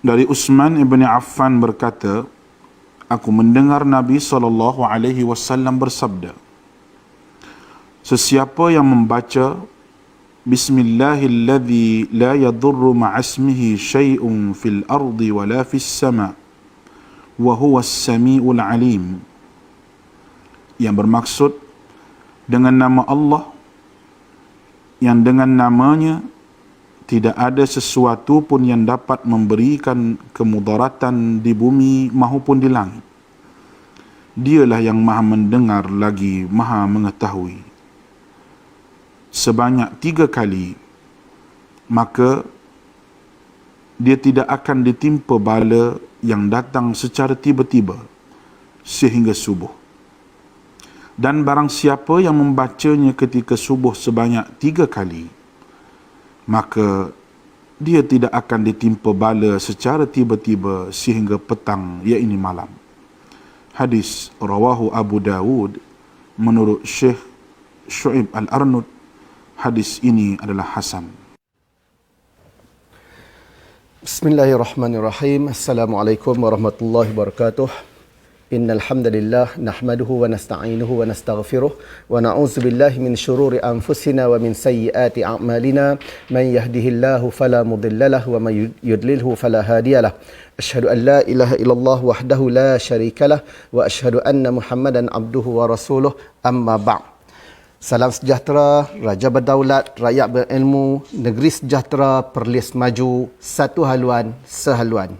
Dari Utsman ibn Affan berkata, aku mendengar Nabi SAW bersabda, sesiapa yang membaca Bismillahilladzi la yadurru ma'asmihi syai'un fil ardi wala fis sama' wa huwas sami'ul alim, yang bermaksud dengan nama Allah yang dengan namanya tidak ada sesuatu pun yang dapat memberikan kemudaratan di bumi maupun di langit. Dialah yang maha mendengar lagi maha mengetahui. Sebanyak 3 kali, maka dia tidak akan ditimpa bala yang datang secara tiba-tiba sehingga subuh. Dan barang siapa yang membacanya ketika subuh sebanyak 3 kali, maka dia tidak akan ditimpa bala secara tiba-tiba sehingga petang, iaitu malam. Hadis rawahu Abu Dawud menurut Syekh Syu'ib Al-Arnud. Hadis ini adalah hasan. Bismillahirrahmanirrahim. Assalamualaikum warahmatullahi wabarakatuh. Innal hamdalillah nahmaduhu wa nasta'inuhu wa nastaghfiruh wa na'udzu billahi min shururi anfusina wa min sayyiati a'malina. Man yahdihillahu fala mudhillalah wa man yudlilhu fala hadiyalah. Asyhadu an la ilaha illallah wahdahu la syarikalah wa asyhadu anna Muhammadan abduhu wa rasuluh. Amma ba'd. Salam sejahtera, Raja berdaulat, rakyat berilmu, negeri sejahtera, Perlis maju, satu haluan, sehaluan.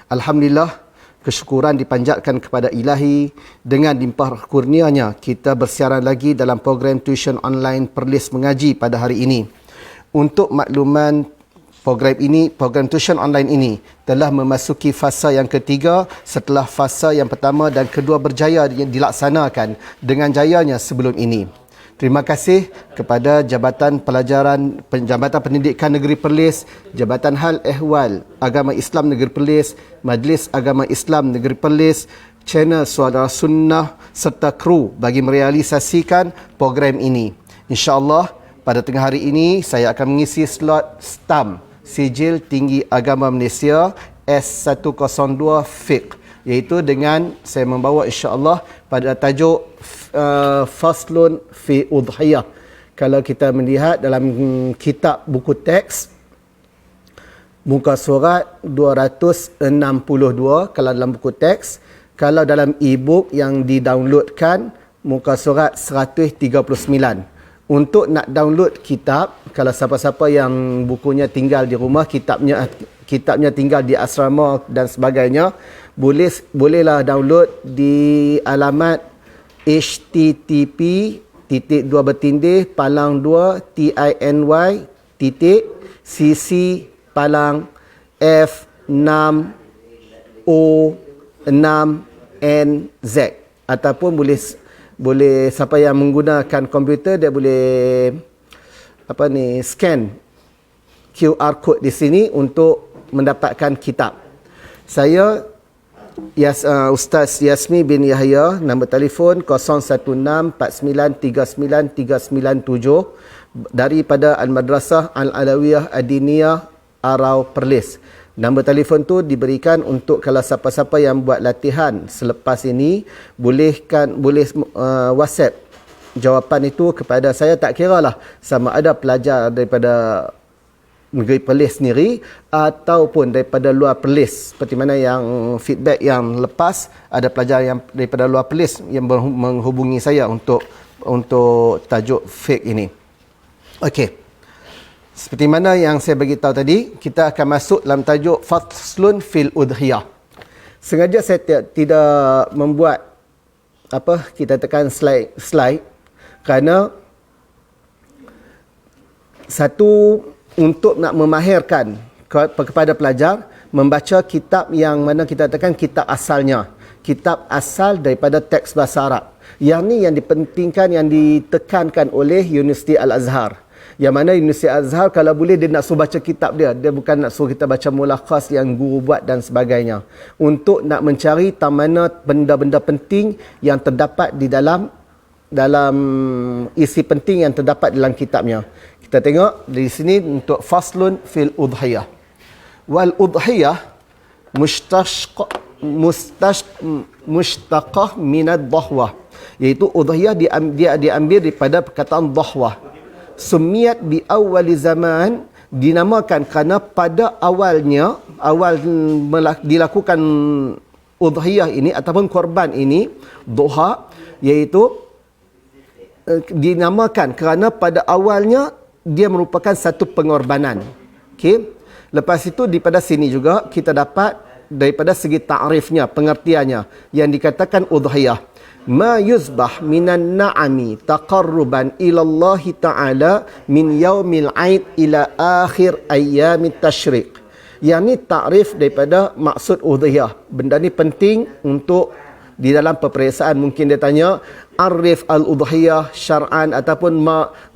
Alhamdulillah, kesyukuran dipanjatkan kepada Ilahi. Dengan limpah kurnianya, kita bersiaran lagi dalam program tuition online Perlis Mengaji pada hari ini. Untuk makluman, program tuition online ini telah memasuki fasa yang ketiga setelah fasa yang pertama dan kedua berjaya dilaksanakan dengan jayanya sebelum ini. Terima kasih kepada Jabatan Pendidikan Negeri Perlis, Jabatan Hal Ehwal Agama Islam Negeri Perlis, Majlis Agama Islam Negeri Perlis, channel Suara Sunnah serta kru bagi merealisasikan program ini. InsyaAllah pada tengah hari ini saya akan mengisi slot STAM, Sijil Tinggi Agama Malaysia S102 Fiqh, iaitu dengan saya membawa insya-Allah pada tajuk Faslun fi Udhiyah. Kalau kita melihat dalam kitab buku teks muka surat 262 kalau dalam buku teks, kalau dalam e-book yang didownloadkan muka surat 139. Untuk nak download kitab, kalau siapa-siapa yang bukunya tinggal di rumah, kitabnya tinggal di asrama dan sebagainya, bolehlah download di alamat http://cc/f6o6nz, ataupun boleh siapa yang menggunakan komputer dia boleh scan QR code di sini untuk mendapatkan kitab. Saya Ustaz Yasmi bin Yahya, nombor telefon 0164939397 daripada Al-Madrasah Al-Alawiyah Adiniyah Arau Perlis. Nombor telefon tu diberikan untuk kalau siapa-siapa yang buat latihan selepas ini boleh WhatsApp jawapan itu kepada saya. Tak kiralah sama ada pelajar daripada Negeri Perlis sendiri ataupun daripada luar Perlis, seperti mana yang feedback yang lepas ada pelajar yang daripada luar Perlis yang menghubungi saya untuk tajuk fake ini. Okey. Seperti mana yang saya bagi tahu tadi, kita akan masuk dalam tajuk Faslun fil Udhiyah. Sengaja saya tidak membuat kita tekan slide kerana satu, untuk nak memahirkan kepada pelajar membaca kitab yang mana kita katakan kitab asalnya, kitab asal daripada teks bahasa Arab. Yang ni yang dipentingkan, yang ditekankan oleh Universiti Al-Azhar. Yang mana Universiti Al-Azhar kalau boleh dia nak suruh baca kitab dia bukan nak suruh kita baca mulakhas yang guru buat dan sebagainya. Untuk nak mencari mana benda-benda penting yang terdapat di dalam isi penting yang terdapat dalam kitabnya. Kita tengok di sini untuk Faslun fil Udhiyah. Wal Udhiyah mushtaqah minad dhahwah, iaitu udhiyah dia diambil daripada perkataan dhahwah. Sumiyat bi awwali zaman, dinamakan kerana pada awal dilakukan udhiyah ini ataupun korban ini, duha, iaitu dinamakan kerana pada awalnya dia merupakan satu pengorbanan. Okey. Lepas itu daripada sini juga kita dapat daripada segi ta'rifnya, pengertiannya yang dikatakan udhiyah, ma yuzbah minan na'ami taqarruban ila Allah Ta'ala min yaumil 'aid ila akhir ayyamit tasyrik. Yang ni takrif daripada maksud udhiyah. Benda ni penting untuk di dalam peperiksaan. Mungkin dia tanya arif al-udhiyah syar'an ataupun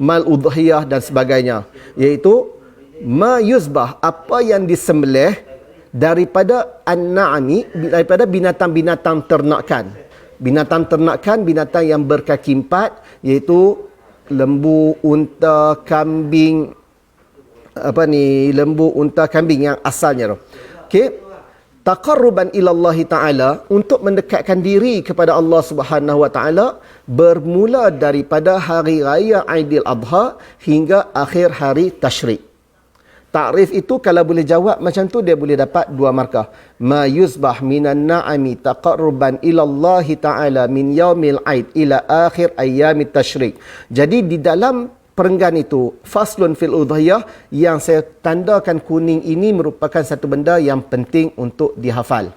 mal udhiyah dan sebagainya, iaitu ma yuzbah, apa yang disembelih daripada an-na'ami, daripada binatang-binatang ternakan. Binatang ternakan, binatang yang berkaki empat, iaitu lembu, unta, kambing, lembu, unta, kambing yang asalnya tu. Okey. Taqarruban ila Allah Ta'ala, untuk mendekatkan diri kepada Allah Subhanahu Wa Ta'ala, bermula daripada hari raya Aidil Adha hingga akhir hari Tasyrik. Takrif itu kalau boleh jawab macam tu, dia boleh dapat 2 markah. Ma yuzbah minan na'ami taqarruban ila Allah Ta'ala min yaumil 'aid ila akhir ayyamit tasyrik. Jadi di dalam perenggan itu, faslun fil udhiyah, yang saya tandakan kuning ini merupakan satu benda yang penting untuk dihafal.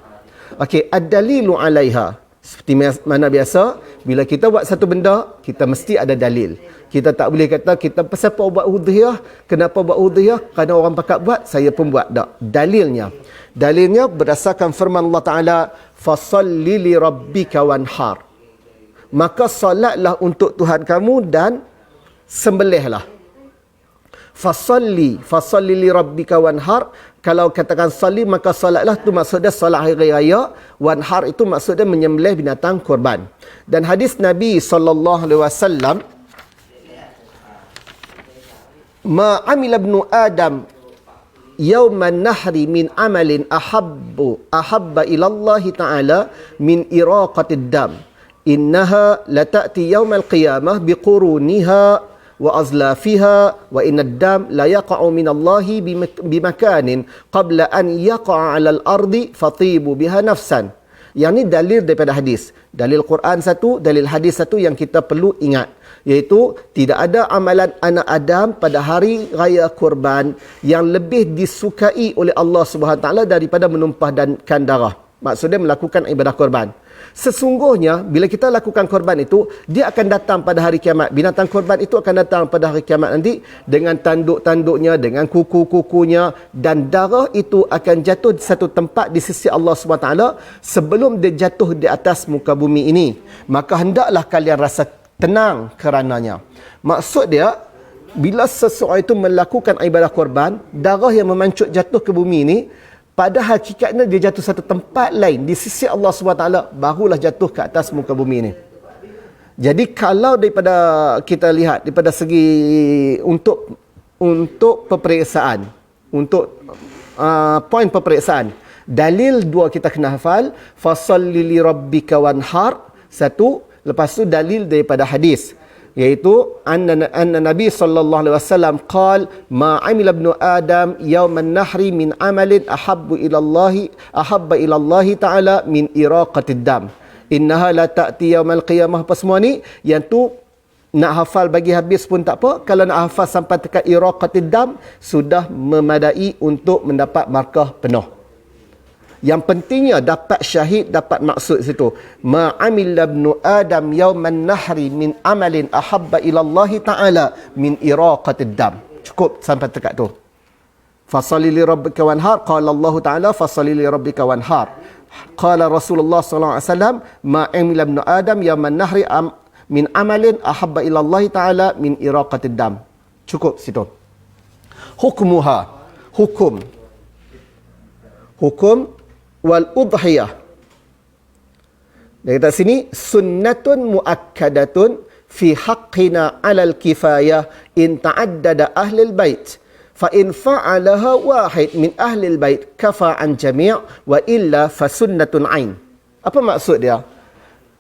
Okey, ad-dalilu 'alaiha. Seperti mana biasa, bila kita buat satu benda, kita mesti ada dalil. Kita tak boleh kata kita pasal apa buat udhiyah, kenapa buat udhiyah, kerana orang pakat buat, saya pun buat. Tak. Dalilnya berdasarkan firman Allah Ta'ala, fasalli li rabbika wanhar. Maka salatlah untuk Tuhan kamu dan sembelihlah. Fasalli li rabbika wanhar. Kalau katakan salli, maka salatlah, tu maksudnya salat hari raya. Wanhar itu maksudnya menyembelih binatang korban. Dan hadis Nabi SAW, ma amila ibnu Adam yawman nahri min amalin ahabba ila Allah Ta'ala min iraqatid dam. Innaha lata'ti yawmal qiyamah biquruniha wa azlafiha wa inad dam la yaqa'u min Allahi bimakanin qabla an yaqa'a 'alal ardi fatibu biha nafsan. Yang ni dalil daripada hadis. Dalil Quran satu, dalil hadis satu yang kita perlu ingat, iaitu tidak ada amalan anak Adam pada hari raya kurban yang lebih disukai oleh Allah Subhanahu Wa Taala daripada menumpahkan darah. Maksudnya melakukan ibadah korban. Sesungguhnya bila kita lakukan korban itu, dia akan datang pada hari kiamat. Binatang korban itu akan datang pada hari kiamat nanti dengan tanduk-tanduknya, dengan kuku-kukunya, dan darah itu akan jatuh di satu tempat di sisi Allah SWT sebelum dia jatuh di atas muka bumi ini. Maka hendaklah kalian rasa tenang kerananya. Maksud dia, bila seseorang itu melakukan ibadah korban, darah yang memancut jatuh ke bumi ini, pada hakikatnya dia jatuh satu tempat lain di sisi Allah SWT, barulah jatuh ke atas muka bumi ini. Jadi kalau daripada kita lihat daripada segi untuk peperiksaan, untuk poin peperiksaan, dalil 2 kita kena hafal, fasalli li rabbika wanhar, 1. Lepas tu dalil daripada hadis, iaitu anna Nabi sallallahu alaihi wasallam qala ma amila ibnu Adam yawman nahri min amalin ahabba ila Allah Ta'ala min iraqatid dam. Innaha la ta'ti yawmal qiyamah. Apa semua ni yang tu nak hafal bagi habis pun tak apa. Kalau nak hafal sampai dekat iraqatid dam, sudah memadai untuk mendapat markah penuh. Yang pentingnya dapat syahid, dapat maksud situ. Ma amila ibnu Adam yawman nahri min amalin ahabba ila Allah Ta'ala min iraqatid dam. Cukup sampai dekat tu. Fasalli li rabbika wanhar, qala Allah Ta'ala fasalli li rabbika wanhar. Qala Rasulullah sallallahu alaihi wasallam ma amila ibnu Adam yawman nahri min amalin ahabba ila Allah Ta'ala min iraqatid dam. Cukup situ. Hukmuha, hukum wal udhiyah. Dari sini, sunnatun muakkadatun fi haqqina alal kifayah in ta'addada ahlul bait fa in fa'alaha wahid min ahli al-bait kafa an jami' wa illa fa sunnatun ain. Apa maksud dia?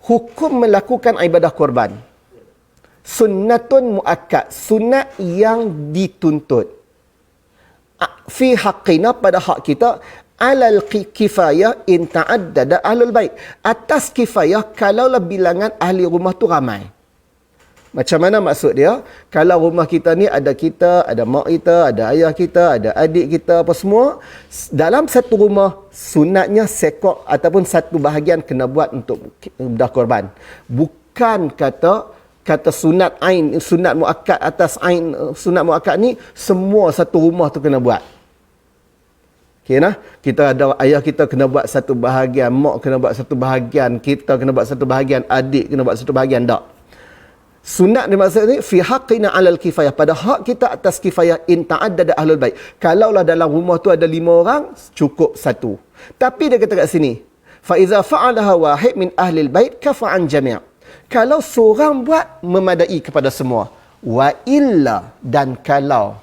Hukum melakukan ibadah korban, sunnatun muakkad, sunat yang dituntut, fi haqqina, pada hak kita, alal kifayah in ta'addada ahlul bait, atas kifayah kalaulah bilangan ahli rumah tu ramai. Macam mana maksud dia? Kalau rumah kita ni ada kita, ada mak kita, ada ayah kita, ada adik kita, apa semua, dalam satu rumah sunatnya sekok ataupun satu bahagian kena buat untuk dah korban. Bukan kata sunat ain, sunat muakkad atas ain, sunat muakkad ni semua satu rumah tu kena buat. Okay, nah? Kita ada ayah kita kena buat satu bahagian, mak kena buat satu bahagian, kita kena buat satu bahagian, adik kena buat satu bahagian. Tak. Sunat dimaksud ni fi haqqina 'alal kifayah, pada hak kita atas kifayah in ta'addada ahlul bait. Kalaulah dalam rumah tu ada 5 orang, cukup satu. Tapi dia kata kat sini, fa iza fa'alaha wahid min ahlil bait kafa an jami'. Kalau seorang buat, memadai kepada semua. Wa illa, dan kalau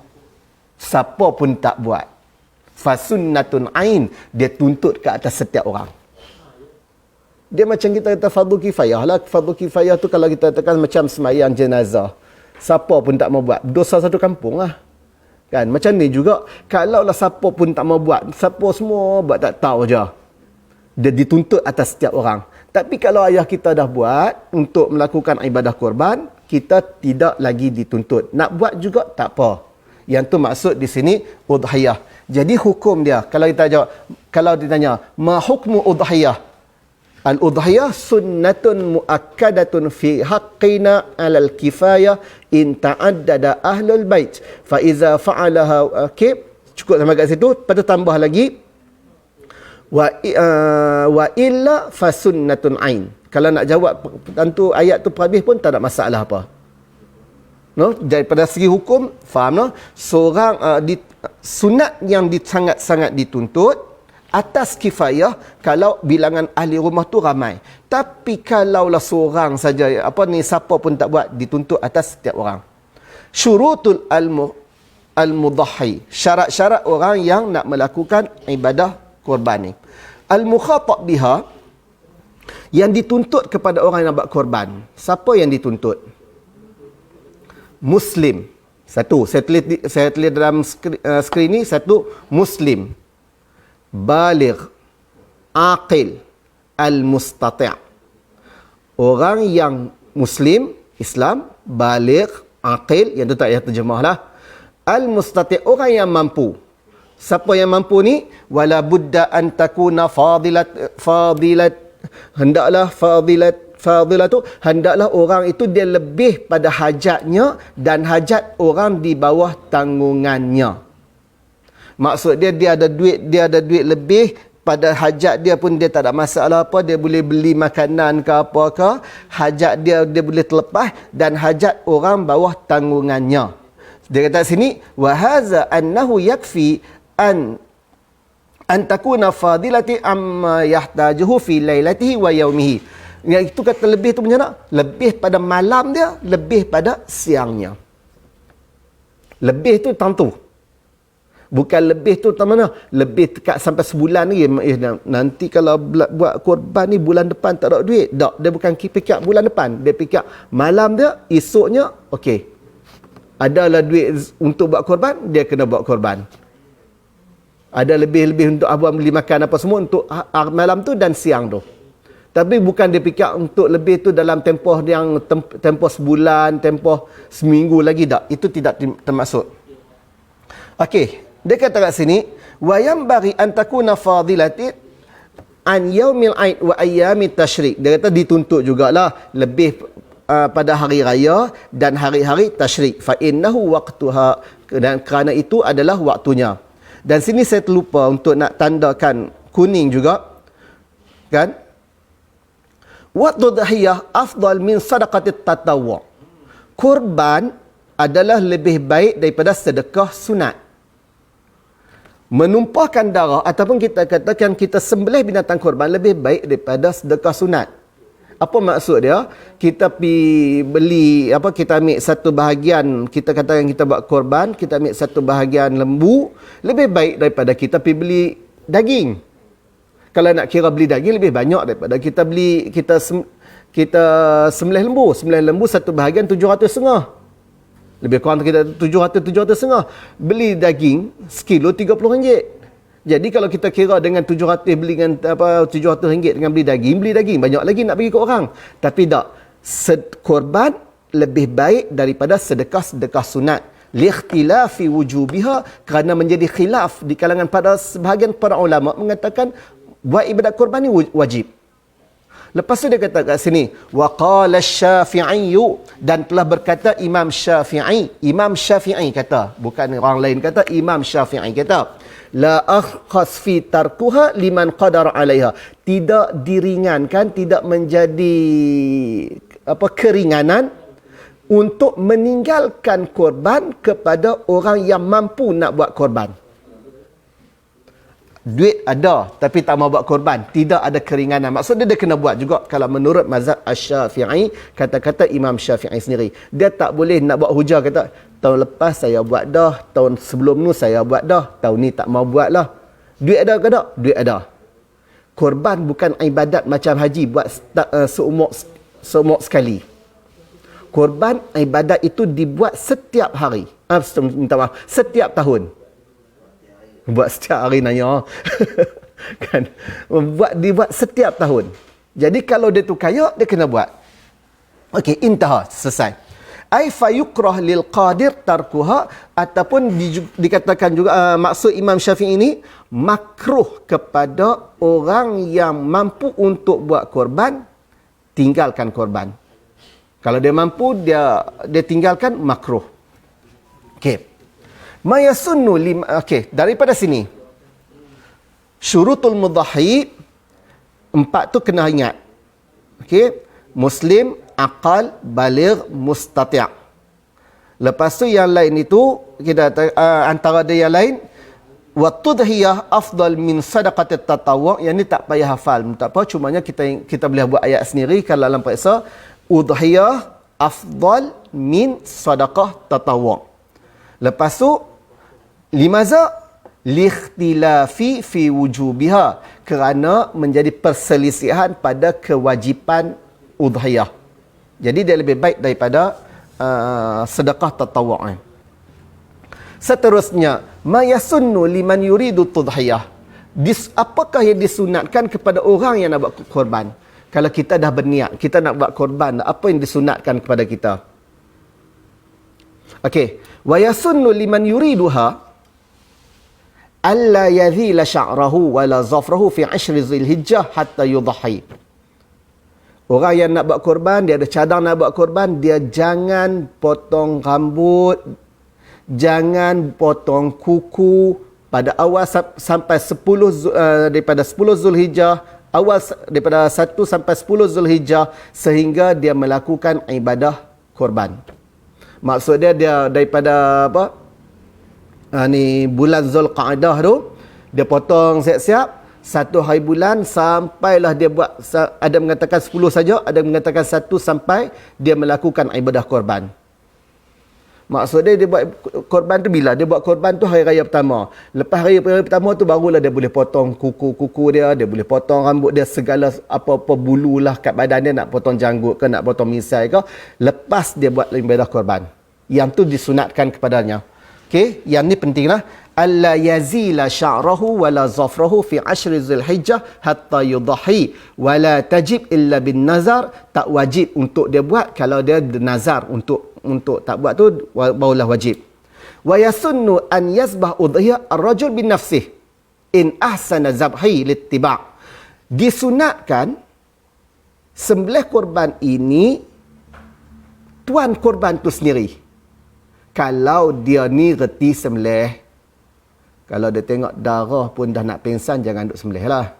siapa pun tak buat, fa sunnatun ain, dia tuntut ke atas setiap orang. Dia macam kita kata fardu kifayah lah. Fardu kifayah tu kalau kita katakan macam semayang jenazah, siapa pun tak mau buat, dosa satu kampung lah. Kan? Macam ni juga, kalaulah siapa pun tak mau buat, siapa semua buat tak tahu je, dia dituntut atas setiap orang. Tapi kalau ayah kita dah buat untuk melakukan ibadah korban, kita tidak lagi dituntut. Nak buat juga tak apa. Yang tu maksud di sini udhiyah. Jadi hukum dia, kalau kita jawab, kalau ditanya ma hukmu udhiyah, al-udhiyah sunnatun muakkadatun fi haqqina 'alal kifayah in ta'addada ahlul bait fa iza fa'alaha, okay, cukup sampai kat situ. Pada tambah lagi wa illa fa sunnatun ain. Kalau nak jawab tentu ayat tu habis pun tak ada masalah apa. No, daripada segi hukum faham, no? Seorang sunat yang sangat-sangat dituntut atas kifayah kalau bilangan ahli rumah tu ramai. Tapi kalaulah seorang saja, siapa pun tak buat, dituntut atas setiap orang. Syurutul al-mudahhi, syarat-syarat orang yang nak melakukan ibadah korban ni. Al-mukhatab biha, yang dituntut kepada orang yang buat korban. Siapa yang dituntut? Muslim. Satu, saya tulis dalam skrin ni, satu, Muslim, baligh, aqil, al-mustati'. Orang yang Muslim, Islam, baligh, aqil, yang tu tak payah terjemah lah. Al-mustati', orang yang mampu. Siapa yang mampu ni? Wala budda an takuna fadilat, hendaklah fadilah tu, hendaklah orang itu dia lebih pada hajatnya dan hajat orang di bawah tanggungannya. Maksud dia ada duit lebih, pada hajat dia pun dia tak ada masalah apa, dia boleh beli makanan ke apa ke, hajat dia boleh terlepas, dan hajat orang bawah tanggungannya. Dia kata sini wa hadza annahu yakfi an takuna fadilati amma yahtajuhu fi lailatihi wa yaumihi. Yang itu kata lebih tu macam mana? Lebih pada malam dia, lebih pada siangnya. Lebih tu tentu. Bukan lebih tu tak mana? Lebih dekat sampai sebulan lagi. Nanti kalau buat korban ni bulan depan tak ada duit. Tak, dia bukan fikir bulan depan. Dia fikir malam dia, esoknya, okey. Adalah duit untuk buat korban, dia kena buat korban. Ada lebih-lebih untuk abang beli makan apa semua untuk malam tu dan siang tu. Tapi bukan dia fikir untuk lebih tu dalam tempoh yang tempoh sebulan, tempoh seminggu lagi. Tak, itu tidak termasuk. Okey. Dia kata kat sini, wa yanbaghi an takuna fadilati an yaumil aid wa ayyamit tasyrik. Dia kata dituntut jugalah lebih pada hari raya dan hari-hari tasyrik. Fa innahu waqtuha, dan kerana itu adalah waktunya. Dan sini saya terlupa untuk nak tandakan kuning juga. Kan? Waqtu dhiyah afdal min sadaqatit tatawwu'. Kurban adalah lebih baik daripada sedekah sunat. Menumpahkan darah ataupun kita katakan kita sembelih binatang korban lebih baik daripada sedekah sunat. Apa maksud dia? Kita pi beli kita ambil satu bahagian, kita katakan kita buat korban, kita ambil satu bahagian lembu, lebih baik daripada kita pi beli daging. Kalau nak kira beli daging lebih banyak daripada kita beli kita sembelih lembu. Sembelih lembu satu bahagian 700 setengah. Lebih kurang kita 700 setengah. Beli daging sekilo RM30. Jadi kalau kita kira dengan 700 beli dengan RM700 dengan beli daging banyak lagi nak bagi ke orang. Tapi tak, korban lebih baik daripada sedekah-sedekah sunat. Liikhtilafi wujubiha, kerana menjadi khilaf di kalangan pada sebahagian para ulama mengatakan buat ibadat korban ni wajib. Lepas tu dia kata kat sini, wa qala Syafi'i, dan telah berkata Imam Syafi'i. Imam Syafi'i kata, bukan orang lain kata, Imam Syafi'i kata, la akhas fi tarkuha liman qadar 'alaiha. Tidak diringankan, tidak menjadi keringanan untuk meninggalkan korban kepada orang yang mampu nak buat korban. Duit ada tapi tak mau buat korban, tidak ada keringanan. Maksudnya dia kena buat juga. Kalau menurut mazhab Asy-Syafi'i, kata-kata Imam Syafi'i sendiri, dia tak boleh nak buat hujah, kata tahun lepas saya buat dah, tahun sebelum tu saya buat dah, tahun ni tak mau buat lah. Duit ada ke tak? Duit ada. Korban bukan ibadat macam haji buat seumur sekali. Korban ibadat itu dibuat setiap hari. Minta maaf, setiap tahun. Buat setiap hari nanya. Kan? Dibuat setiap tahun. Jadi kalau dia tu kaya, dia kena buat. Okey, intaha, selesai. Ai fayukrah lil qadir tarkuha, ataupun dikatakan juga maksud Imam Syafi'i ini makruh kepada orang yang mampu untuk buat korban, tinggalkan korban. Kalau dia mampu, dia tinggalkan, makruh. Okey. Ma yasunnu okey, daripada sini syurutul mudahhi 4 tu kena ingat. Okey, muslim, aqal, baligh, mustati'. Lepas tu yang lain itu kita antara dia yang lain, wa tudhiyah afdal min sadaqatit tatawwu'. Yang ni tak payah hafal, tak apa, cumanya kita boleh buat ayat sendiri kalau dalam periksa. Udhiyah afdal min sadaqah tatawwu'. Lepas tu limaza liikhtilafi fi wujubiha, kerana menjadi perselisihan pada kewajipan udhiyah. Jadi dia lebih baik daripada sedekah tatawwu'. Seterusnya, ma yasunnu liman yuridu tudhiyah. Apakah yang disunatkan kepada orang yang nak buat korban? Kalau kita dah berniat, kita nak buat korban, apa yang disunatkan kepada kita? Okey, wa yasunnu liman yuriduha alla yadhila sya'rahu wala zafrahu fi 10 Zulhijjah hatta yudhi. Orang yang nak buat korban, dia ada cadang nak buat korban, dia jangan potong rambut, jangan potong kuku pada awal sampai 10 daripada 10 Zulhijjah, awal daripada 1 sampai 10 Zulhijjah, sehingga dia melakukan ibadah korban. Maksud dia daripada ni bulan Zulqa'dah tu, dia potong siap-siap 1 hari bulan sampailah dia buat, ada mengatakan 10 saja, ada mengatakan 1 sampai dia melakukan ibadah korban. Maksud dia buat korban tu bila? Dia buat korban tu hari raya pertama. Lepas hari raya pertama tu barulah dia boleh potong kuku-kuku dia boleh potong rambut dia, segala apa-apa bulu lah kat badan dia, nak potong janggut ke, nak potong misai ke, lepas dia buat ibadah korban. Yang tu disunatkan kepadanya. Okey, yang ni pentinglah. Alla yazila sya'rahu wala zafrahu fi 10 Zulhijjah hatta yudhi wala tajib illa bin nazar. Tak wajib untuk dia buat, kalau dia nazar untuk tak buat tu barulah wajib. Wa yasunnu an yazbah udhiyah ar-rajul bin nafsih in ahsana zabhi littiba'. Disunatkan sembelih korban ini tuan korban tu sendiri. Kalau dia ni reti sembelih, kalau dia tengok darah pun dah nak pingsan, jangan duk sembelih lah.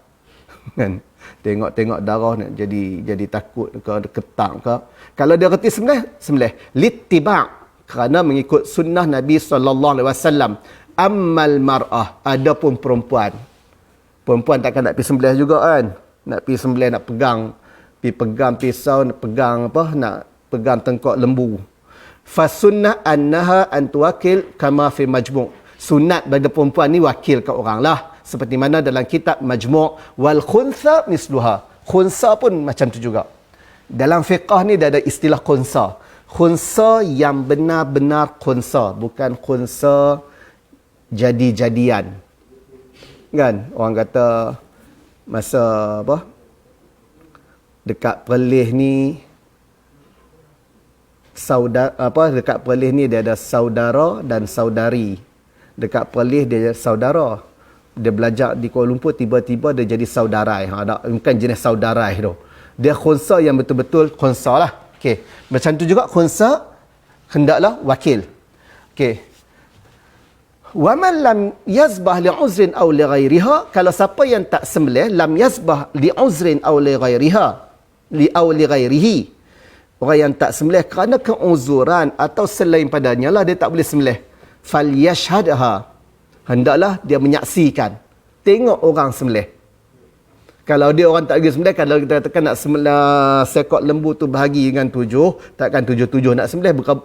Kan? Tengok darah nak jadi takut ke, ketak ke. Kalau dia reti sembelih littiba', kerana mengikut sunnah Nabi SAW. Ammal mar'ah, adapun perempuan takkan nak pergi sembelih juga kan, nak pergi sembelih, nak pegang pi pegang pisau, pegang apa, nak pegang tengkok lembu. Fasunnah annaha an tuwakil kama fi majmu'. Sunat bagi perempuan ni wakil kat orang lah. Seperti mana dalam kitab Majmu' wal khunsa misluha. Khunsa pun macam tu juga. Dalam fiqh ni dia ada istilah khunsa. Khunsa yang benar-benar khunsa, bukan khunsa jadi-jadian. Kan? Orang kata masa apa? Dekat Perlis ni dekat Perlis ni dia ada saudara dan saudari. Dekat Perlis dia ada saudara. Dia belajar di Kuala Lumpur, tiba-tiba dia jadi saudarai. Bukan jenis saudarai tu. Dia khunsa yang betul-betul khunsa lah. Okay. Macam tu juga khunsa hendaklah wakil. Okay. Wa man lam yazbah li uzrin aw li ghairiha, kalau siapa yang tak sembelih lam yazbah li uzrin aw li ghairiha, li ghairihi, orang yang tak sembelih kerana keuzuran atau selain padanya lah dia tak boleh sembelih, falyashhadha, hendaklah dia menyaksikan, tengok orang sembelih. Kalau dia orang tak pergi sembelih, kalau kita katakan nak sembelih sekok lembu tu bahagi dengan 7, takkan 7 nak sembelih, bukan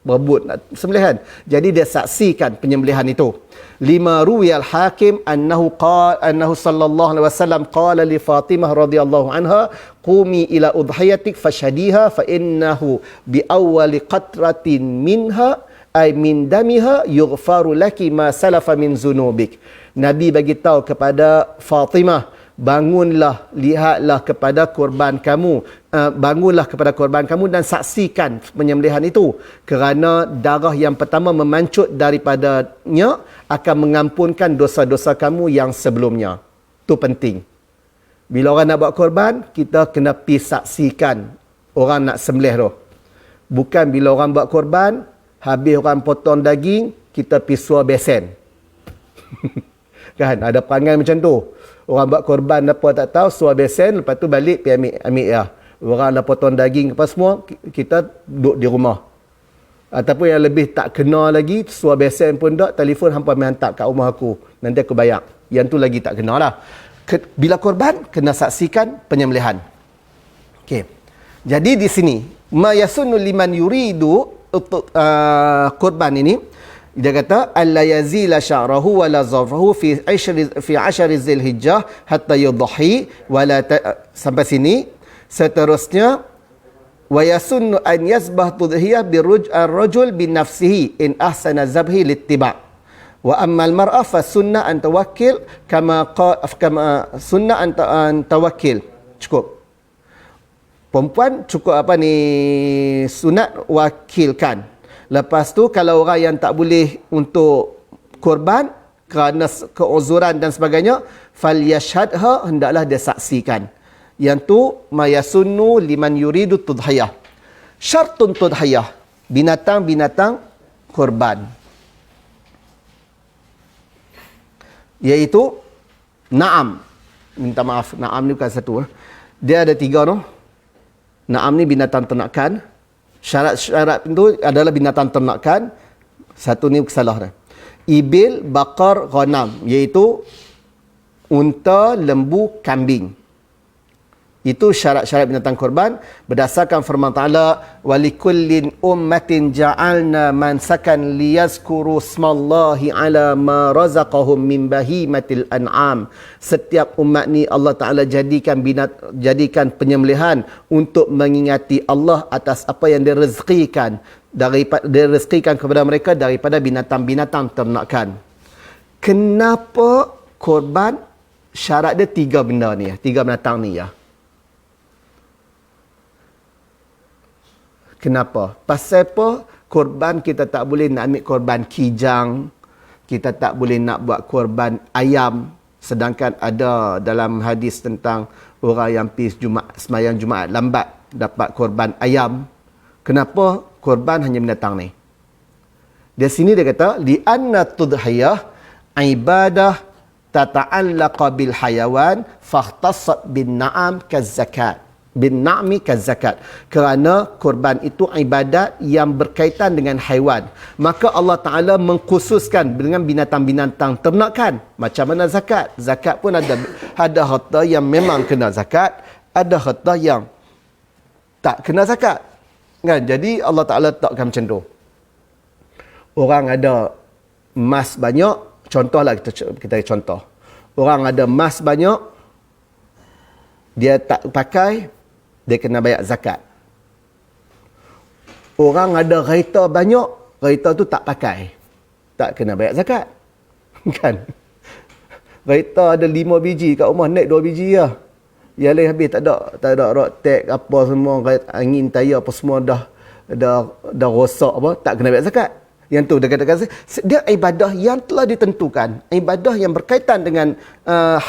berebut nak sembelih kan. Jadi dia saksikan penyembelihan itu. 5 ruwiyal hakim annahu sallallahu alaihi wasallam qala li Fatimah radhiyallahu anha qumi ila udhiyatik fashhadiha fa innahu bi awwali qatratin minha ay min damiha yughfaru laki ma salafa min zunubik. Nabi bagi tahu kepada Fatimah, bangunlah, lihatlah kepada korban kamu, bangunlah kepada korban kamu dan saksikan penyembelihan itu, kerana darah yang pertama memancut daripadanya akan mengampunkan dosa-dosa kamu yang sebelumnya. Itu penting. Bila orang nak buat korban, kita kena pergi saksikan orang nak sembelih tu. Bukan bila orang buat korban, habis orang potong daging, kita pergi suar besen. Kan ada perangai macam tu. Orang buat korban apa tak tahu, suar besen, lepas tu balik pergi ambil ya. Orang dah potong daging apa semua, kita duduk di rumah. Ataupun yang lebih tak kena lagi, suar besen pun tak, telefon hampa mai hantar kat rumah aku, nanti aku bayar. Yang tu lagi tak kena lah. Bila korban, kena saksikan penyembelihan. Okey. Jadi di sini, ma yasunnu liman yuridu korban ini, dia kata alla yazila sya'rahu wa la zafrahu fi 10 Zulhijjah hatta yudhi wala sampai sini. Seterusnya wa yasunnu an yazbah tudhiyah birrajul bi nafsihi in ahsana zabhi littiba' wa amma al mar'a fa sunnah an tawakkil kama sunnah an tawakkil. Cukup. Perempuan cukup apa ni, sunat wakilkan. Lepas tu kalau orang yang tak boleh untuk korban kerana keuzuran dan sebagainya, falyashhadha, hendaklah dia saksikan. Yang tu mayasunnu liman yuridu tudhiyah. Syartun tudhiyah, binatang-binatang korban. Iaitu na'am. Minta maaf, na'am ni bukan satu. Dia ada 3 tu. Na'am ni binatang ternakan. Syarat-syarat itu adalah binatang ternakan. Satu ni kesalahan. Ibil, bakar, ghanam. Iaitu unta, lembu, kambing. Itu syarat-syarat binatang korban. Berdasarkan firman Ta'ala, walikullin ummatin ja'alna mansakan liyazkuru smallahi ala ma razaqahum min bahimatil an'am. Setiap umat ni Allah Ta'ala jadikan penyembelihan untuk mengingati Allah atas apa yang direzekikan kepada mereka daripada binatang-binatang ternakan. Kenapa korban syarat dia 3 benda ni ya, 3 binatang ni ya? Kenapa? Pasal apa? Korban kita tak boleh nak ambil korban kijang, kita tak boleh nak buat korban ayam, sedangkan ada dalam hadis tentang orang yang pergi semayang Jumaat lambat dapat korban ayam. Kenapa korban hanya binatang ni? Di sini dia kata li'anna tudhiyah ibadah tata'allaqa bil hayawan fakhtassat bin na'am kazakat. Bin na'mi kazakat, kerana korban itu ibadat yang berkaitan dengan haiwan, maka Allah Ta'ala mengkhususkan dengan binatang-binatang ternakan. Macam mana zakat? Zakat pun ada harta yang memang kena zakat, ada harta yang tak kena zakat. Kan? Jadi Allah Ta'ala letakkan macam tu. Orang ada emas banyak, contohlah kita contoh. Orang ada emas banyak, dia tak pakai, dia kena bayar zakat. Orang ada kereta banyak, kereta tu tak pakai, tak kena bayar zakat. Kan? Kereta ada 5 biji kat rumah, naik 2 biji lah. Yang lain habis tak ada road tax apa semua, angin tayar apa semua dah rosak apa, tak kena bayar zakat. Yang tu dia katakan dia ibadah yang telah ditentukan, ibadah yang berkaitan dengan